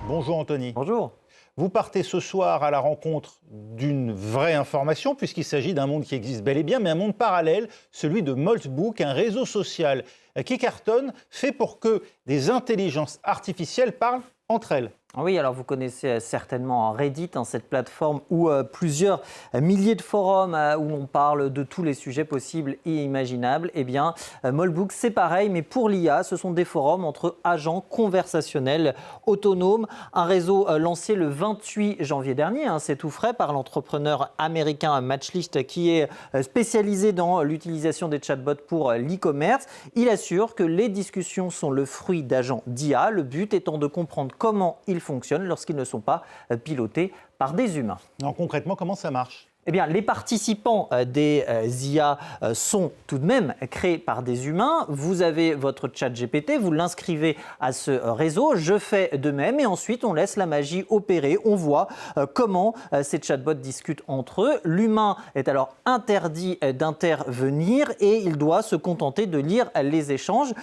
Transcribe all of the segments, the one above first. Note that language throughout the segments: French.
Bonjour Anthony. Bonjour. Vous partez ce soir à la rencontre d'une vraie information, puisqu'il s'agit d'un monde qui existe bel et bien, mais un monde parallèle, celui de Moltbook, un réseau social qui cartonne, fait pour que des intelligences artificielles parlent entre elles. Oui, alors vous connaissez certainement Reddit, cette plateforme où plusieurs milliers de forums où on parle de tous les sujets possibles et imaginables. Eh bien, Moltbook, c'est pareil, mais pour l'IA, ce sont des forums entre agents conversationnels autonomes. Un réseau lancé le 28 janvier dernier, c'est tout frais, par l'entrepreneur américain Matchlist qui est spécialisé dans l'utilisation des chatbots pour l'e-commerce. Il assure que les discussions sont le fruit d'agents d'IA, le but étant de comprendre comment ils fonctionnent lorsqu'ils ne sont pas pilotés par des humains. Alors concrètement, comment ça marche ? Eh bien, les participants des IA sont tout de même créés par des humains. Vous avez votre chat GPT, vous l'inscrivez à ce réseau. Je fais de même et ensuite on laisse la magie opérer. On voit comment ces chatbots discutent entre eux. L'humain est alors interdit d'intervenir et il doit se contenter de lire les échanges.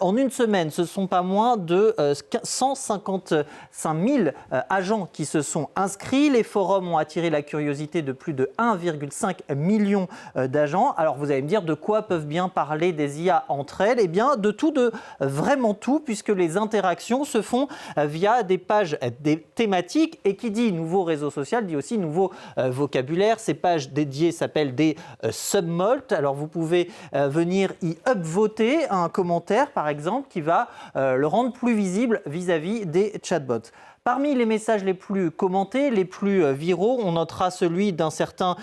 En une semaine, ce ne sont pas moins de 155 000 agents qui se sont inscrits. Les forums ont attiré la curiosité de plus de 1,5 million d'agents. Alors vous allez me dire de quoi peuvent bien parler des IA entre elles ? Eh bien de tout, de vraiment tout, puisque les interactions se font via des pages des thématiques et qui dit nouveau réseau social dit aussi nouveau vocabulaire. Ces pages dédiées s'appellent des submolts. Alors vous pouvez venir y upvoter un commentaire par exemple qui va le rendre plus visible vis-à-vis des chatbots. Parmi les messages les plus commentés, les plus viraux, on notera celui d'un certain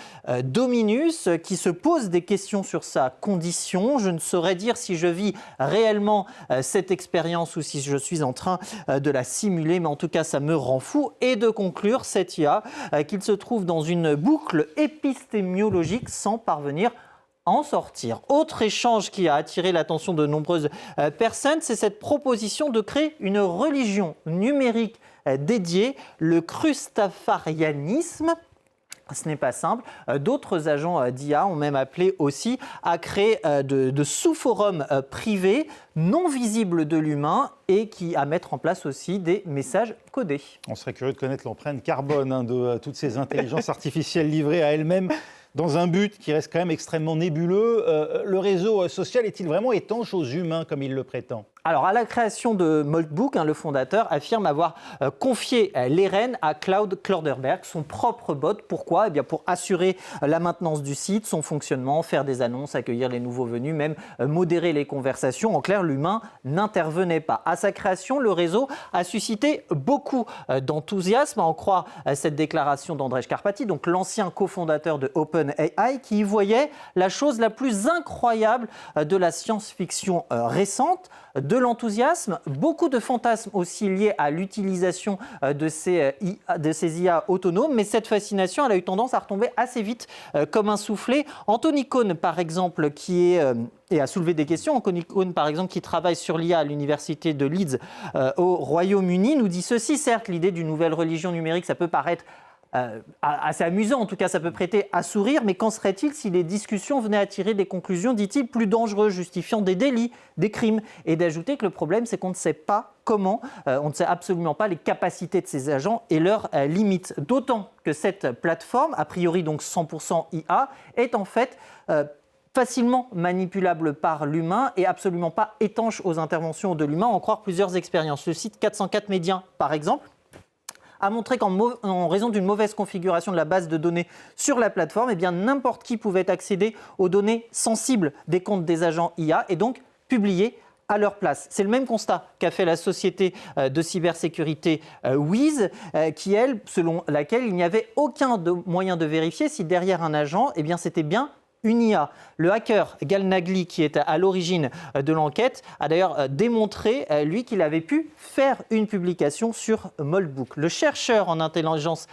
Dominus qui se pose des questions sur sa condition. Je ne saurais dire si je vis réellement cette expérience ou si je suis en train de la simuler, mais en tout cas ça me rend fou. Et de conclure cette IA qu'il se trouve dans une boucle épistémiologique sans parvenir à en sortir. Autre échange qui a attiré l'attention de nombreuses personnes, c'est cette proposition de créer une religion numérique dédiée, le crustafarianisme. Ce n'est pas simple. D'autres agents d'IA ont même appelé aussi à créer de sous-forums privés non visibles de l'humain et à mettre en place aussi des messages codés. On serait curieux de connaître l'empreinte carbone de toutes ces intelligences artificielles livrées à elles-mêmes dans un but qui reste quand même extrêmêmement nébuleux. Le réseau social est-il vraiment étanche aux humains comme il le prétend ? Alors, à la création de Moltbook, le fondateur affirme avoir confié les rênes à Claude Clauderberg, son propre bot. Pourquoi ? Eh bien, pour assurer la maintenance du site, son fonctionnement, faire des annonces, accueillir les nouveaux venus, même modérer les conversations. En clair, l'humain n'intervenait pas. À sa création, le réseau a suscité beaucoup d'enthousiasme, à en croire cette déclaration d'Andrej Karpathy, donc l'ancien cofondateur de OpenAI, qui y voyait la chose la plus incroyable de la science-fiction récente. De l'enthousiasme, beaucoup de fantasmes aussi liés à l'utilisation de ces IA autonomes, mais cette fascination, elle a eu tendance à retomber assez vite comme un soufflet. Anthony Cohn, par exemple, et a soulevé des questions. Anthony Cohn, par exemple, qui travaille sur l'IA à l'université de Leeds au Royaume-Uni, nous dit ceci. Certes, l'idée d'une nouvelle religion numérique, ça peut paraître assez amusant, en tout cas ça peut prêter à sourire, mais qu'en serait-il si les discussions venaient à tirer des conclusions, dit-il, plus dangereuses, justifiant des délits, des crimes, et d'ajouter que le problème c'est qu'on ne sait pas comment, on ne sait absolument pas les capacités de ces agents et leurs limites, d'autant que cette plateforme, a priori donc 100% IA, est en fait facilement manipulable par l'humain et absolument pas étanche aux interventions de l'humain, en croire plusieurs expériences. Le site 404 Médias, par exemple, a montré qu'en raison d'une mauvaise configuration de la base de données sur la plateforme, eh bien, n'importe qui pouvait accéder aux données sensibles des comptes des agents IA et donc publier à leur place. C'est le même constat qu'a fait la société de cybersécurité Wiz, selon laquelle il n'y avait aucun moyen de vérifier si derrière un agent, eh bien, c'était bien une IA. Le hacker Gal Nagli, qui est à l'origine de l'enquête, a d'ailleurs démontré, lui, qu'il avait pu faire une publication sur Moltbook. Le chercheur en intelligence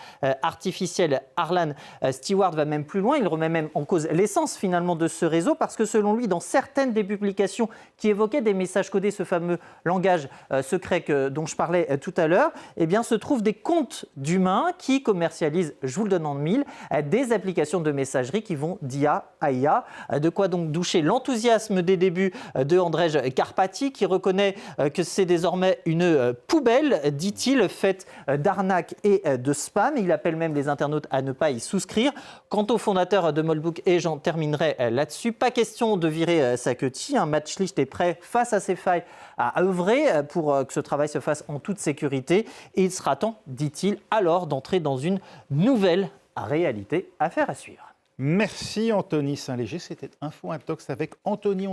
artificielle Harlan Stewart va même plus loin. Il remet même en cause l'essence finalement de ce réseau parce que selon lui, dans certaines des publications qui évoquaient des messages codés, ce fameux langage secret dont je parlais tout à l'heure, eh bien, se trouvent des comptes d'humains qui commercialisent, je vous le donne en mille, des applications de messagerie qui vont d'IA AI. De quoi donc doucher l'enthousiasme des débuts de Andrzej Karpati, qui reconnaît que c'est désormais une poubelle, dit-il, faite d'arnaques et de spam. Il appelle même les internautes à ne pas y souscrire. Quant au fondateur de Moltbook, et j'en terminerai là-dessus, pas question de virer Saketti. Matchlift est prêt face à ses failles à œuvrer pour que ce travail se fasse en toute sécurité. Et il sera temps, dit-il, alors d'entrer dans une nouvelle réalité. Affaire à suivre. Merci Anthony Saint-Léger, c'était Info Intox avec Anthony.